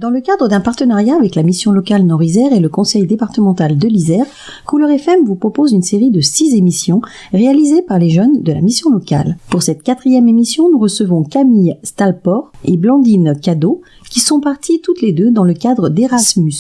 Dans le cadre d'un partenariat avec la mission locale Nord-Isère et le conseil départemental de l'Isère, Couleur FM vous propose une série de 6 émissions réalisées par les jeunes de la mission locale. Pour cette 4e émission, nous recevons Camille Stalport et Blandine Cadeau, qui sont parties toutes les deux dans le cadre d'Erasmus+,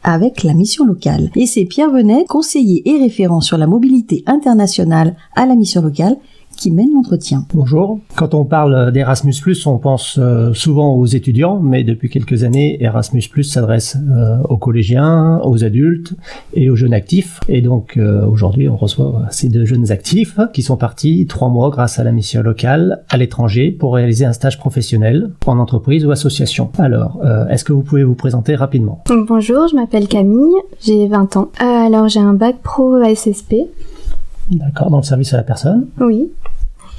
avec la mission locale. Et c'est Pierre Venet, conseiller et référent sur la mobilité internationale à la mission locale, qui mène l'entretien. Bonjour. Quand on parle d'Erasmus+, on pense souvent aux étudiants, mais depuis quelques années, Erasmus+, s'adresse aux collégiens, aux adultes et aux jeunes actifs. Et donc aujourd'hui, on reçoit ces 2 jeunes actifs qui sont partis 3 mois grâce à la mission locale à l'étranger pour réaliser un stage professionnel en entreprise ou association. Alors, est-ce que vous pouvez vous présenter rapidement ? Bonjour, je m'appelle Camille, j'ai 20 ans. Alors j'ai un bac pro SSP. D'accord, dans le service à la personne. Oui.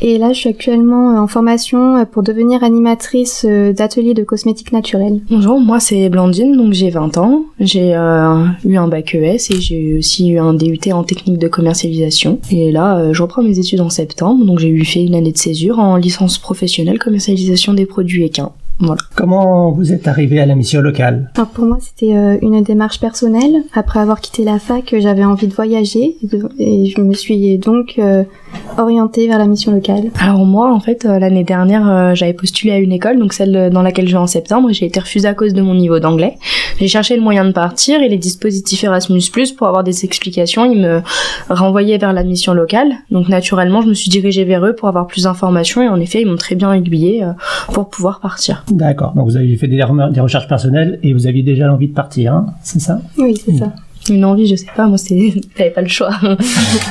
Et là, je suis actuellement en formation pour devenir animatrice d'atelier de cosmétiques naturels. Bonjour, moi c'est Blandine, donc j'ai 20 ans. J'ai eu un bac ES et j'ai aussi eu un DUT en technique de commercialisation. Et là, je reprends mes études en septembre, donc j'ai fait une année de césure en licence professionnelle commercialisation des produits équins. Voilà. Comment vous êtes arrivé à la mission locale ? Alors pour moi, c'était une démarche personnelle. Après avoir quitté la fac, j'avais envie de voyager et je me suis donc orientée vers la mission locale. Alors moi, en fait, l'année dernière, j'avais postulé à une école, donc celle dans laquelle je vais en septembre, et j'ai été refusée à cause de mon niveau d'anglais. J'ai cherché le moyen de partir et les dispositifs Erasmus+, pour avoir des explications, ils me renvoyaient vers la mission locale. Donc naturellement, je me suis dirigée vers eux pour avoir plus d'informations et en effet, ils m'ont très bien aiguillée pour pouvoir partir. D'accord, donc vous avez fait des recherches personnelles et vous aviez déjà l'envie de partir, hein, c'est ça ? Oui, c'est ça. Une envie, je sais pas, moi j'avais pas le choix.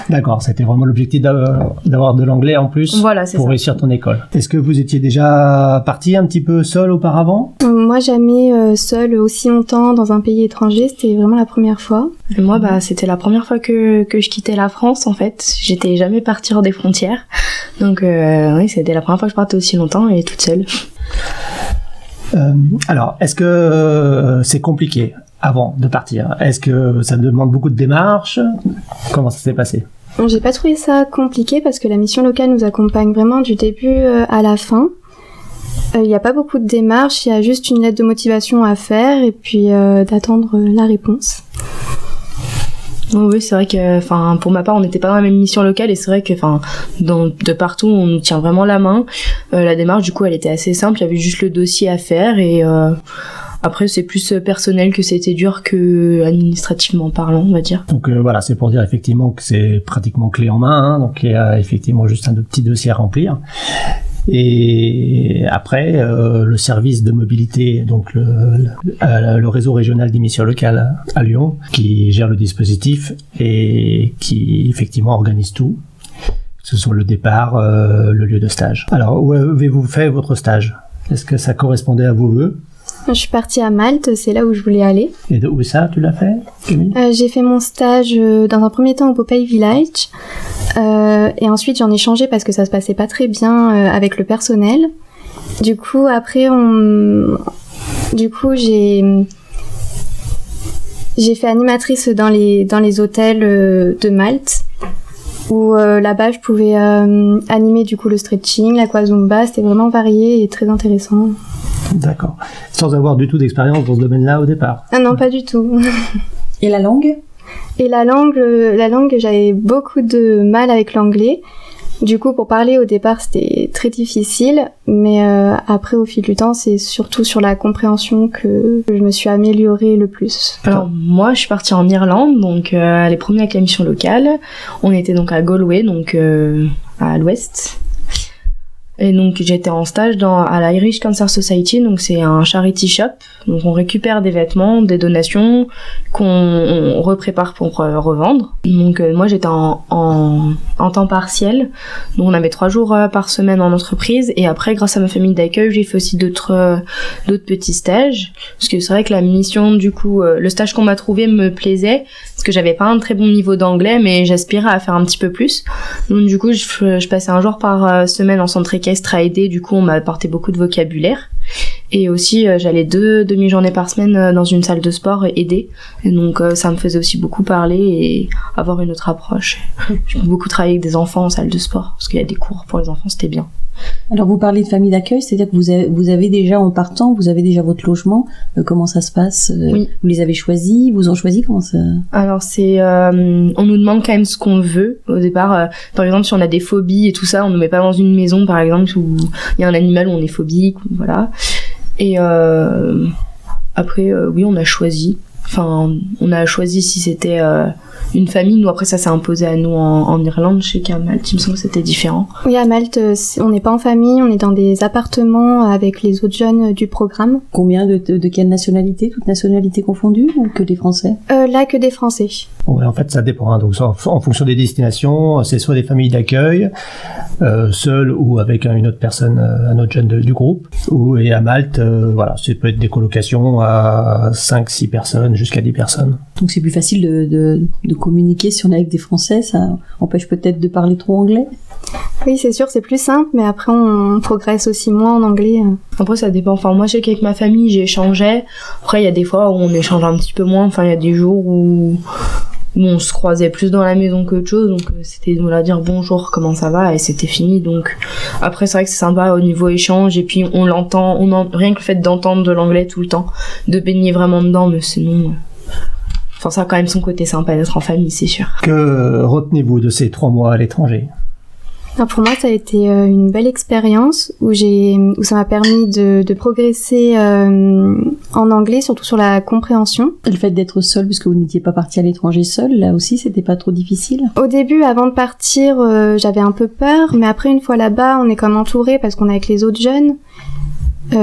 D'accord, c'était vraiment l'objectif d'avoir de l'anglais en plus pour réussir ton école. Est-ce que vous étiez déjà parti un petit peu seul auparavant ? Moi jamais seule aussi longtemps dans un pays étranger, c'était vraiment la première fois. Et moi c'était la première fois que je quittais la France en fait, j'étais jamais partie hors des frontières. Donc oui, c'était la première fois que je partais aussi longtemps et toute seule. Alors, est-ce que c'est compliqué avant de partir ? Est-ce que ça demande beaucoup de démarches ? Comment ça s'est passé ? J'ai pas trouvé ça compliqué parce que la mission locale nous accompagne vraiment du début à la fin. Il n'y a pas beaucoup de démarches, il y a juste une lettre de motivation à faire et puis d'attendre la réponse. Oui, c'est vrai que, pour ma part, on n'était pas dans la même mission locale et c'est vrai que, de partout, on nous tient vraiment la main. La démarche, du coup, elle était assez simple. Il y avait juste le dossier à faire et après, c'est plus personnel que c'était dur que administrativement parlant, on va dire. Donc voilà, c'est pour dire effectivement que c'est pratiquement clé en main. Hein, donc il y a effectivement juste un petit dossier à remplir. Et après, le service de mobilité, donc le réseau régional des missions locales à Lyon, qui gère le dispositif et qui effectivement organise tout, que ce soit le départ, le lieu de stage. Alors, où avez-vous fait votre stage ? Est-ce que ça correspondait à vos vœux ? Je suis partie à Malte, c'est là où je voulais aller. Et où ça, tu l'as fait, Camille ? J'ai fait mon stage dans un premier temps au Popeye Village. Et ensuite, j'en ai changé parce que ça se passait pas très bien avec le personnel. Du coup, après, j'ai fait animatrice dans les hôtels de Malte. Où là-bas, je pouvais animer du coup le stretching, l'aquazumba. C'était vraiment varié et très intéressant. D'accord. Sans avoir du tout d'expérience dans ce domaine-là au départ ? Ah non, pas du tout. Et la langue ? Et la langue, j'avais beaucoup de mal avec l'anglais. Du coup, pour parler au départ, c'était très difficile. Mais après, au fil du temps, c'est surtout sur la compréhension que je me suis améliorée le plus. Alors, moi, je suis partie en Irlande, donc les premiers avec la mission locale. On était donc à Galway, donc à l'ouest. Et donc j'étais en stage à la Irish Cancer Society, donc c'est un charity shop. Donc on récupère des vêtements, des donations qu'on reprépare pour revendre. Donc moi j'étais en temps partiel, donc on avait 3 jours par semaine en entreprise. Et après, grâce à ma famille d'accueil, j'ai fait aussi d'autres petits stages. Parce que c'est vrai que la mission, du coup, le stage qu'on m'a trouvé me plaisait, parce que j'avais pas un très bon niveau d'anglais, mais j'aspirais à faire un petit peu plus. Donc du coup je passais un jour par semaine en centre équestre à aider. Du coup on m'a apporté beaucoup de vocabulaire. Et aussi j'allais 2 demi-journées par semaine dans une salle de sport aider. Et donc ça me faisait aussi beaucoup parler et avoir une autre approche. J'ai beaucoup travaillé avec des enfants en salle de sport, parce qu'il y a des cours pour les enfants, c'était bien. Alors vous parlez de famille d'accueil, c'est-à-dire que vous avez déjà en partant, vous avez déjà votre logement. Comment ça se passe? Oui. Vous les avez choisis? Vous en choisis? Comment ça? Alors on nous demande quand même ce qu'on veut au départ. Par exemple, si on a des phobies et tout ça, on nous met pas dans une maison par exemple où il y a un animal où on est phobique, voilà. Et après, oui, on a choisi. Enfin, on a choisi si c'était une famille. Nous, après, ça s'est imposé à nous en Irlande. Je sais qu'à Malte, il me semble que c'était différent. Oui, à Malte, on n'est pas en famille, on est dans des appartements avec les autres jeunes du programme. Combien de quelle nationalité? Toutes nationalités confondues ou que des Français? Là, que des Français. Ouais, en fait, ça dépend. Hein. Donc, en fonction des destinations, c'est soit des familles d'accueil, seules ou avec une autre personne, un autre jeune du groupe. Et à Malte, voilà, ça peut être des colocations à 5-6 personnes, jusqu'à 10 personnes. Donc c'est plus facile de communiquer si on est avec des Français, ça empêche peut-être de parler trop anglais? Oui, c'est sûr, c'est plus simple, mais après on progresse aussi moins en anglais. Après, ça dépend. Enfin, moi, je sais qu'avec ma famille, j'échangeais. Après, il y a des fois où on échange un petit peu moins. Enfin, il y a des jours où on se croisait plus dans la maison qu'autre chose, donc c'était nous la dire bonjour, comment ça va, et c'était fini. Donc après, c'est vrai que c'est sympa au niveau échange, et puis on l'entend, rien que le fait d'entendre de l'anglais tout le temps, de baigner vraiment dedans, mais sinon, enfin, ça a quand même son côté sympa d'être en famille, c'est sûr. Que retenez-vous de ces 3 mois à l'étranger? Alors pour moi, ça a été une belle expérience où ça m'a permis de progresser en anglais, surtout sur la compréhension. Et le fait d'être seul, puisque vous n'étiez pas parti à l'étranger seul, là aussi, c'était pas trop difficile? Au début, avant de partir, j'avais un peu peur, mais après, une fois là-bas, on est comme entouré parce qu'on est avec les autres jeunes.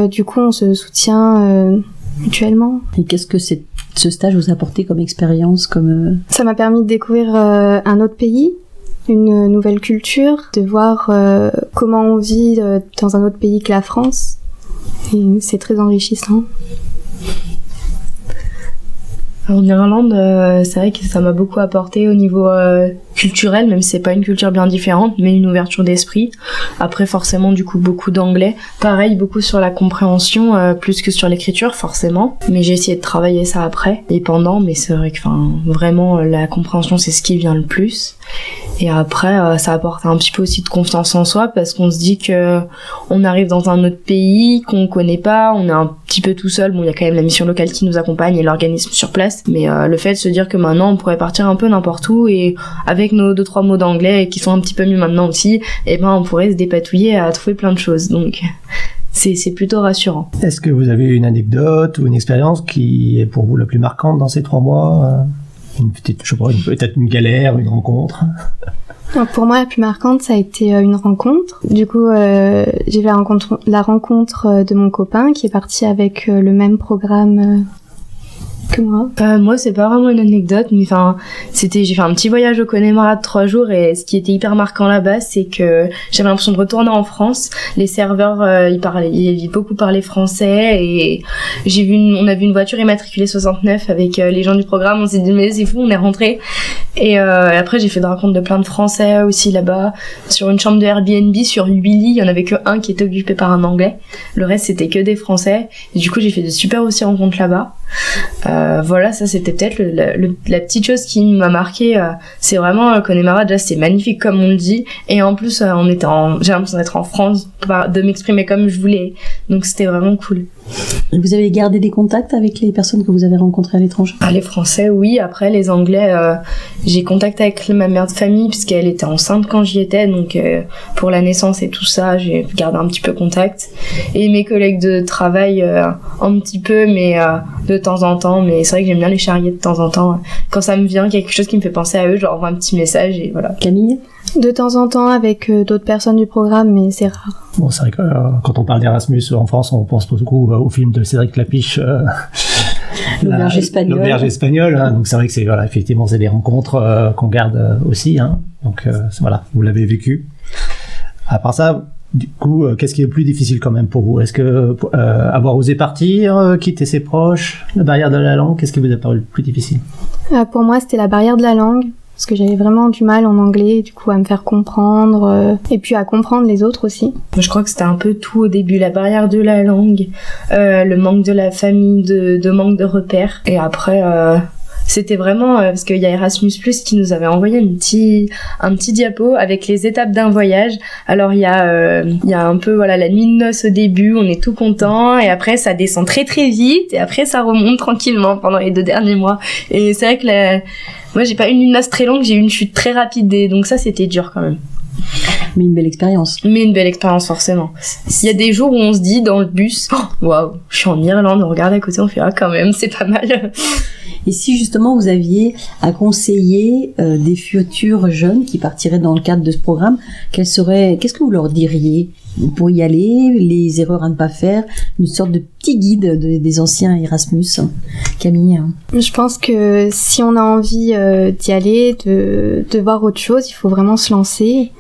Du coup, on se soutient mutuellement. Et qu'est-ce que ce stage vous a apporté comme expérience, Ça m'a permis de découvrir un autre pays, une nouvelle culture, de voir comment on vit dans un autre pays que la France. Et c'est très enrichissant. En Irlande, c'est vrai que ça m'a beaucoup apporté au niveau culturel, même si c'est pas une culture bien différente, mais une ouverture d'esprit. Après, forcément, du coup, beaucoup d'anglais. Pareil, beaucoup sur la compréhension, plus que sur l'écriture, forcément. Mais j'ai essayé de travailler ça après et pendant, mais c'est vrai que, vraiment, la compréhension, c'est ce qui vient le plus. Et après, ça apporte un petit peu aussi de confiance en soi, parce qu'on se dit que on arrive dans un autre pays qu'on connaît pas, on est un petit peu tout seul. Bon, il y a quand même la mission locale qui nous accompagne et l'organisme sur place, mais le fait de se dire que maintenant on pourrait partir un peu n'importe où, et avec nos 2-3 mots d'anglais qui sont un petit peu mieux maintenant aussi, et on pourrait se dépatouiller à trouver plein de choses. Donc c'est plutôt rassurant. Est-ce que vous avez une anecdote ou une expérience qui est pour vous la plus marquante dans ces 3 mois? Peut-être une galère, une rencontre? Alors pour moi, la plus marquante, ça a été une rencontre. Du coup, j'ai fait la rencontre de mon copain qui est parti avec le même programme que moi. Moi, c'est pas vraiment une anecdote, mais j'ai fait un petit voyage au Connemara de 3 jours, et ce qui était hyper marquant là-bas, c'est que j'avais l'impression de retourner en France. Les serveurs, ils beaucoup parlaient français, et on a vu une voiture immatriculée 69 avec les gens du programme. On s'est dit, mais c'est fou, on est rentrés. Et après, j'ai fait des rencontres de plein de Français aussi là-bas. Sur une chambre de Airbnb, sur 8 lits, il y en avait que un qui était occupé par un Anglais. Le reste, c'était que des Français. Et du coup, j'ai fait de super aussi rencontres là-bas. Voilà, ça c'était peut-être la petite chose qui m'a marqué. C'est vraiment Connemara, déjà c'est magnifique comme on le dit, et en plus j'ai l'impression d'être en France, de m'exprimer comme je voulais, donc c'était vraiment cool. Et vous avez gardé des contacts avec les personnes que vous avez rencontrées à l'étranger? Les Français, oui. Après, les Anglais, j'ai contact avec ma mère de famille puisqu'elle était enceinte quand j'y étais, donc pour la naissance et tout ça, j'ai gardé un petit peu contact. Et mes collègues de travail, un petit peu, mais de temps en temps. Mais c'est vrai que j'aime bien les charrier de temps en temps. Quand ça me vient, quelque chose qui me fait penser à eux, je leur envoie un petit message et voilà. Camille? De temps en temps avec d'autres personnes du programme, mais c'est rare. Bon, c'est vrai que quand on parle d'Erasmus en France, on pense beaucoup au film de Cédric Clapiche, L'auberge espagnole. L'auberge espagnole, hein, donc c'est vrai que effectivement, c'est des rencontres qu'on garde aussi, hein, donc voilà, vous l'avez vécu. À part ça, du coup, qu'est-ce qui est le plus difficile quand même pour vous? Est-ce que avoir osé partir, quitter ses proches, la barrière de la langue, qu'est-ce qui vous a paru le plus difficile? Pour moi, c'était la barrière de la langue. Parce que j'avais vraiment du mal en anglais, du coup à me faire comprendre, et puis à comprendre les autres aussi. Je crois que c'était un peu tout au début, la barrière de la langue, le manque de la famille, de manque de repères. Et après, c'était vraiment parce qu'il y a Erasmus+ qui nous avait envoyé un petit diapo avec les étapes d'un voyage. Alors il y a un peu la nuit de noces au début, on est tout content, et après ça descend très très vite, et après ça remonte tranquillement pendant les 2 derniers mois. Et c'est vrai que moi j'ai pas eu une noce très longue, j'ai eu une chute très rapide, et donc ça c'était dur quand même. Mais une belle expérience. Mais une belle expérience, forcément. Il y a des jours où on se dit dans le bus, waouh, je suis en Irlande, on regarde à côté, on fait quand même, c'est pas mal. Et si justement vous aviez à conseiller des futurs jeunes qui partiraient dans le cadre de ce programme, qu'est-ce que vous leur diriez pour y aller, les erreurs à ne pas faire, une sorte de petit guide des anciens Erasmus? Camille? Je pense que si on a envie d'y aller, de voir autre chose, il faut vraiment se lancer,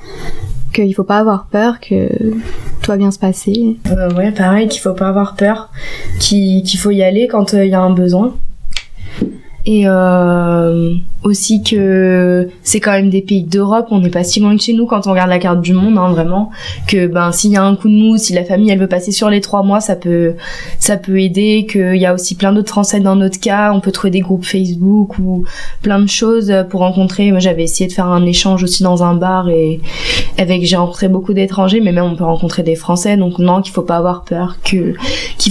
qu'il faut pas avoir peur, que tout va bien se passer. Ouais, pareil, qu'il faut pas avoir peur, qu'il faut y aller quand il y a un besoin. Et aussi que c'est quand même des pays d'Europe, on n'est pas si loin de chez nous quand on regarde la carte du monde, vraiment, que s'il y a un coup de mou, si la famille elle veut passer sur les 3 mois, ça peut aider, qu'il y a aussi plein d'autres Français dans notre cas, on peut trouver des groupes Facebook ou plein de choses pour rencontrer. Moi j'avais essayé de faire un échange aussi dans un bar, et j'ai rencontré beaucoup d'étrangers, mais même on peut rencontrer des Français, donc non, qu'il faut pas avoir peur, qu'il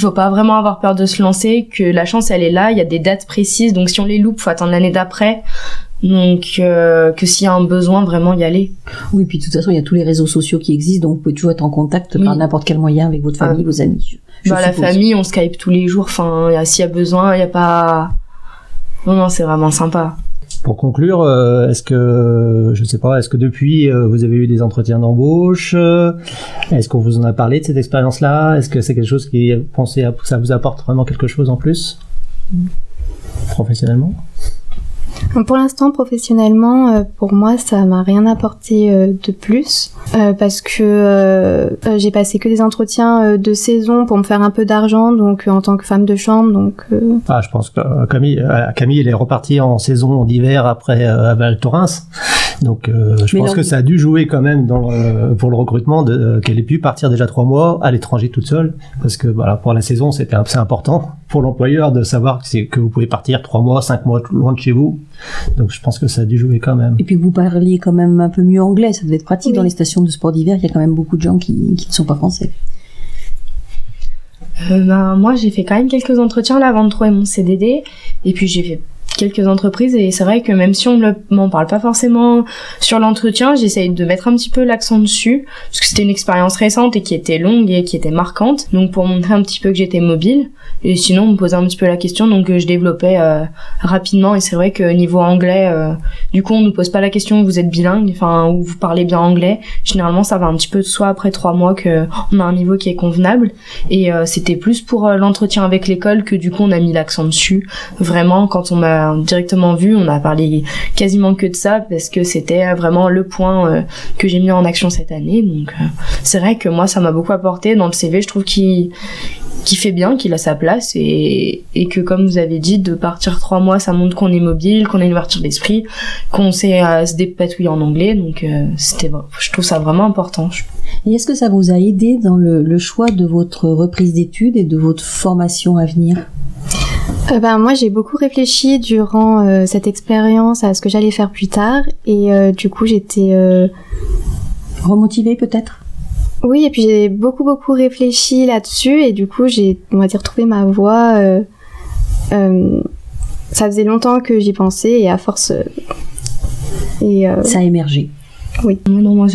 faut pas vraiment avoir peur de se lancer, que la chance elle est là, il y a des dates précises, donc si on les loupe, faut attendre l'année d'après. Donc que s'il y a un besoin, vraiment y aller. Oui, puis de toute façon il y a tous les réseaux sociaux qui existent, donc vous pouvez toujours être en contact par n'importe quel moyen avec votre famille, vos amis. La famille, on Skype tous les jours, s'il y a besoin, il y a pas... Non, c'est vraiment sympa. Pour conclure, est-ce que depuis vous avez eu des entretiens d'embauche? Est-ce qu'on vous en a parlé de cette expérience-là? Est-ce que c'est quelque chose qui pensez que ça vous apporte vraiment quelque chose en plus professionnellement? Pour l'instant, professionnellement, pour moi, ça m'a rien apporté de plus, parce que j'ai passé que des entretiens de saison pour me faire un peu d'argent, donc en tant que femme de chambre, donc. Je pense que Camille, elle est repartie en saison d'hiver après à Val Thorens. Donc je pense que ça a dû jouer quand même pour le recrutement qu'elle ait pu partir déjà 3 mois à l'étranger toute seule, parce que pour la saison c'est important pour l'employeur de savoir que vous pouvez partir 3 mois, 5 mois loin de chez vous. Donc je pense que ça a dû jouer quand même. Et puis vous parliez quand même un peu mieux anglais, ça devait être pratique. Oui. Dans les stations de sport d'hiver, il y a quand même beaucoup de gens qui ne sont pas français. Moi j'ai fait quand même quelques entretiens là avant de trouver mon CDD, et puis j'ai fait quelques entreprises, et c'est vrai que même si on m'en parle pas forcément sur l'entretien, j'essaye de mettre un petit peu l'accent dessus, parce que c'était une expérience récente et qui était longue et qui était marquante, donc pour montrer un petit peu que j'étais mobile. Et sinon on me posait un petit peu la question, donc je développais rapidement. Et c'est vrai que niveau anglais, du coup on nous pose pas la question vous êtes bilingue, ou vous parlez bien anglais. Généralement ça va un petit peu de soi après 3 mois que on a un niveau qui est convenable, et c'était plus pour l'entretien avec l'école que du coup on a mis l'accent dessus. Vraiment, quand on m'a directement vu, on a parlé quasiment que de ça, parce que c'était vraiment le point que j'ai mis en action cette année. Donc c'est vrai que moi ça m'a beaucoup apporté dans le CV. Je trouve qu'il fait bien, qu'il a sa place, et que comme vous avez dit, de partir 3 mois, ça montre qu'on est mobile, qu'on a une ouverture d'esprit, qu'on sait se dépatouiller en anglais. Donc je trouve ça vraiment important. Et est-ce que ça vous a aidé dans le choix de votre reprise d'études et de votre formation à venir? Moi j'ai beaucoup réfléchi durant cette expérience à ce que j'allais faire plus tard, et du coup j'étais remotivée peut-être. Oui, et puis j'ai beaucoup réfléchi là-dessus, et du coup j'ai, on va dire, trouvé ma voie. Ça faisait longtemps que j'y pensais, et à force ça a émergé. Oui. Non, moi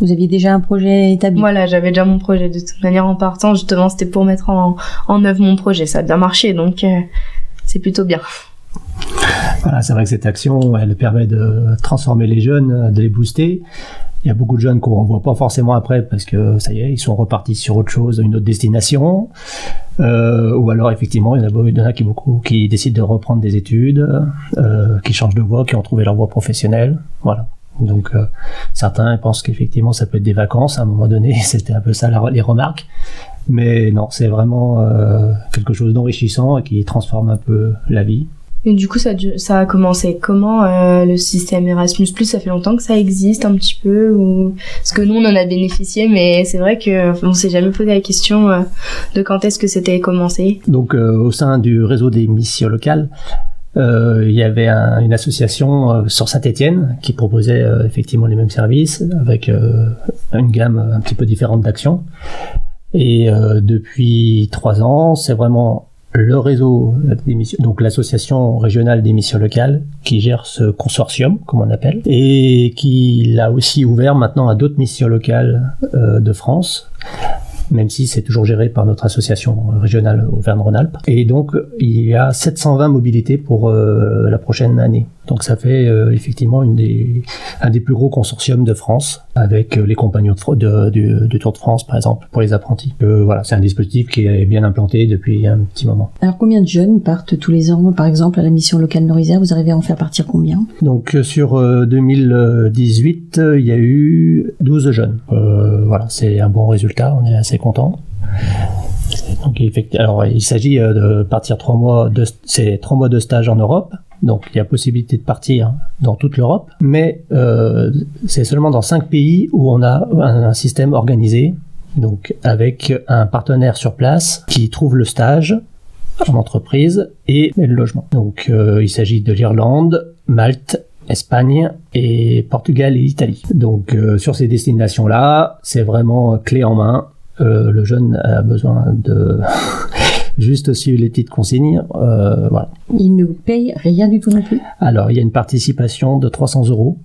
Vous aviez déjà un projet établi? Voilà, j'avais déjà mon projet. De toute manière, en partant, justement, c'était pour mettre en œuvre mon projet. Ça a bien marché, donc c'est plutôt bien. Voilà, c'est vrai que cette action, elle permet de transformer les jeunes, de les booster. Il y a beaucoup de jeunes qu'on ne revoit pas forcément après, parce que ça y est, ils sont repartis sur autre chose, une autre destination. Ou alors, effectivement, il y en a qui décident de reprendre des études, qui changent de voie, qui ont trouvé leur voie professionnelle. Voilà. Donc certains pensent qu'effectivement ça peut être des vacances à un moment donné, c'était un peu ça les remarques, mais non, c'est vraiment quelque chose d'enrichissant et qui transforme un peu la vie. Et du coup ça a commencé comment, le système Erasmus+? Ça fait longtemps que ça existe un petit peu, ou parce que nous on en a bénéficié, mais c'est vrai que on s'est jamais posé la question de quand est-ce que c'était commencé. Donc au sein du réseau des missions locales, Il y avait une association sur Saint-Étienne qui proposait effectivement les mêmes services avec une gamme un petit peu différente d'actions. Et depuis 3 ans, c'est vraiment le réseau d'émissions, donc l'association régionale des missions locales, qui gère ce consortium, comme on appelle, et qui l'a aussi ouvert maintenant à d'autres missions locales de France, même si c'est toujours géré par notre association régionale Auvergne-Rhône-Alpes. Et donc, il y a 720 mobilités pour la prochaine année. Donc, ça fait effectivement un des plus gros consortiums de France, avec les compagnons du Tour de France, par exemple, pour les apprentis. Voilà, c'est un dispositif qui est bien implanté depuis un petit moment. Alors, combien de jeunes partent tous les ans, par exemple, à la mission locale Nord-Isère? Vous arrivez à en faire partir combien? Donc, sur 2018, il y a eu 12 jeunes. Voilà, c'est un bon résultat, on est assez content. Donc, alors, il s'agit de partir 3 mois de stage en Europe. Donc, il y a possibilité de partir dans toute l'Europe, mais c'est seulement dans 5 pays où on a un système organisé, donc avec un partenaire sur place qui trouve le stage en entreprise et le logement. Donc, il s'agit de l'Irlande, Malte, Espagne et Portugal et Italie. Donc, sur ces destinations-là, c'est vraiment clé en main. Le jeune a besoin de juste suivre les petites consignes. Voilà. Il ne paye rien du tout non plus? Alors, il y a une participation de 300 €.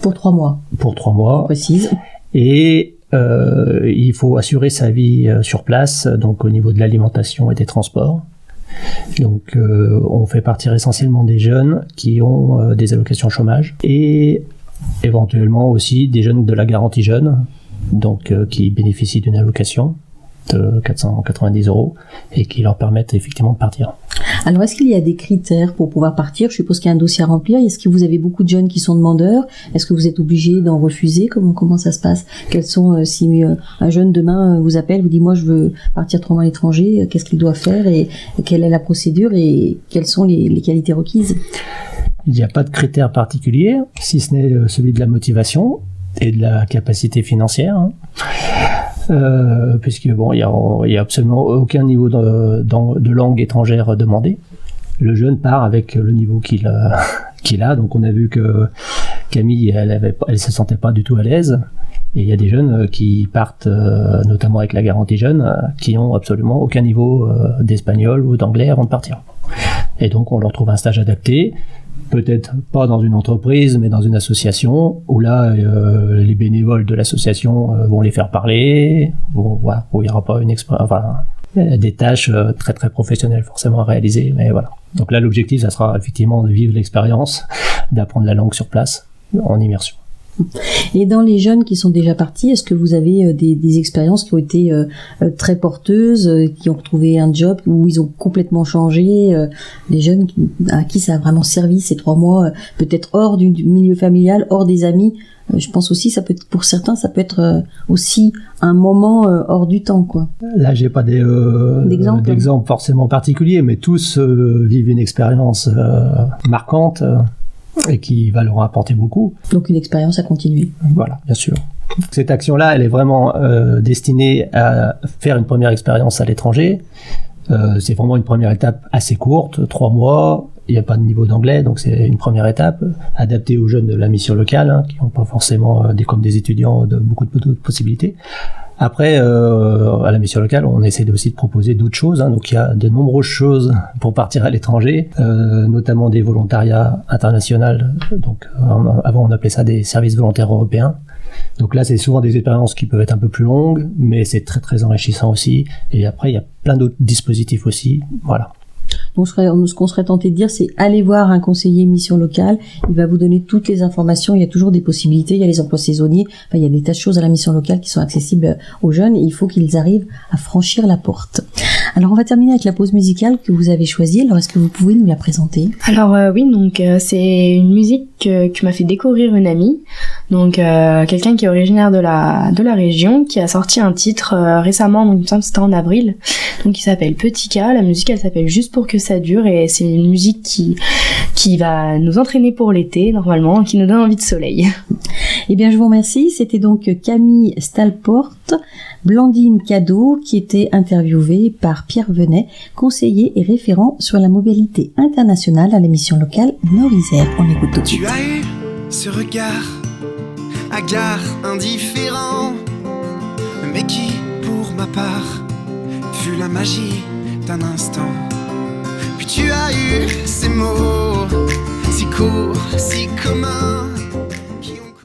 Pour 3 mois? Pour 3 mois. On précise. Et il faut assurer sa vie sur place, donc au niveau de l'alimentation et des transports. Donc, on fait partir essentiellement des jeunes qui ont des allocations chômage et éventuellement aussi des jeunes de la garantie jeune, donc qui bénéficient d'une allocation de 490 € et qui leur permettent effectivement de partir. Alors, est-ce qu'il y a des critères pour pouvoir partir? Je suppose qu'il y a un dossier à remplir. Est-ce que vous avez beaucoup de jeunes qui sont demandeurs? Est-ce que vous êtes obligé d'en refuser? Comment ça se passe? Quels sont, si un jeune demain vous appelle, vous dit moi je veux partir 3 mois à l'étranger, qu'est-ce qu'il doit faire et quelle est la procédure et quelles sont les qualités requises? Il n'y a pas de critères particuliers, si ce n'est celui de la motivation et de la capacité financière. Puisque bon, il y a absolument aucun niveau de langue étrangère demandé. Le jeune part avec le niveau qu'il a. Donc on a vu que Camille, elle se sentait pas du tout à l'aise. Et il y a des jeunes qui partent, notamment avec la garantie jeune, qui ont absolument aucun niveau d'espagnol ou d'anglais avant de partir. Et donc on leur trouve un stage adapté. Peut-être pas dans une entreprise, mais dans une association, où là, les bénévoles de l'association vont les faire parler, voilà, où il n'y aura pas des tâches très très professionnelles forcément à réaliser, mais voilà. Donc là, l'objectif, ça sera effectivement de vivre l'expérience, d'apprendre la langue sur place, en immersion. Et dans les jeunes qui sont déjà partis, est-ce que vous avez des expériences qui ont été très porteuses, qui ont retrouvé un job où ils ont complètement changé, des jeunes à qui ça a vraiment servi ces 3 mois, peut-être hors du milieu familial, hors des amis? Je pense aussi, ça peut être, pour certains, ça peut être aussi un moment hors du temps, quoi. Là, j'ai pas d'exemple forcément particulier, mais tous vivent une expérience marquante. Et qui va leur apporter beaucoup. Donc une expérience à continuer. Voilà, bien sûr. Cette action-là, elle est vraiment destinée à faire une première expérience à l'étranger. C'est vraiment une première étape assez courte, 3 mois. Il n'y a pas de niveau d'anglais, donc c'est une première étape adaptée aux jeunes de la mission locale, qui n'ont pas forcément comme des étudiants beaucoup de possibilités. Après, à la mission locale, on essaie aussi de proposer d'autres choses. Donc, il y a de nombreuses choses pour partir à l'étranger, notamment des volontariats internationaux. Donc, avant, on appelait ça des services volontaires européens. Donc là, c'est souvent des expériences qui peuvent être un peu plus longues, mais c'est très, très enrichissant aussi. Et après, il y a plein d'autres dispositifs aussi. Voilà. Donc, ce qu'on serait tenté de dire, c'est aller voir un conseiller mission locale. Il va vous donner toutes les informations. Il y a toujours des possibilités. Il y a les emplois saisonniers. Enfin, il y a des tas de choses à la mission locale qui sont accessibles aux jeunes. Et il faut qu'ils arrivent à franchir la porte. Alors, on va terminer avec la pause musicale que vous avez choisie. Alors, est-ce que vous pouvez nous la présenter? Alors, oui, donc, c'est une musique que m'a fait découvrir une amie. Donc quelqu'un qui est originaire de la région, qui a sorti un titre récemment, donc il me semble que c'était en avril, donc il s'appelle Petit K. La musique elle s'appelle Juste pour que ça dure et c'est une musique qui va nous entraîner pour l'été normalement, qui nous donne envie de soleil. Eh bien je vous remercie, c'était donc Camille Stalporte, Blandine Cadeau qui était interviewée par Pierre Venet, conseiller et référent sur la mobilité internationale à l'émission locale Nord-Isère. On écoute tout de suite. Tu as eu ce regard, hagard, indifférent, mais qui, pour ma part, fut la magie d'un instant. Puis tu as eu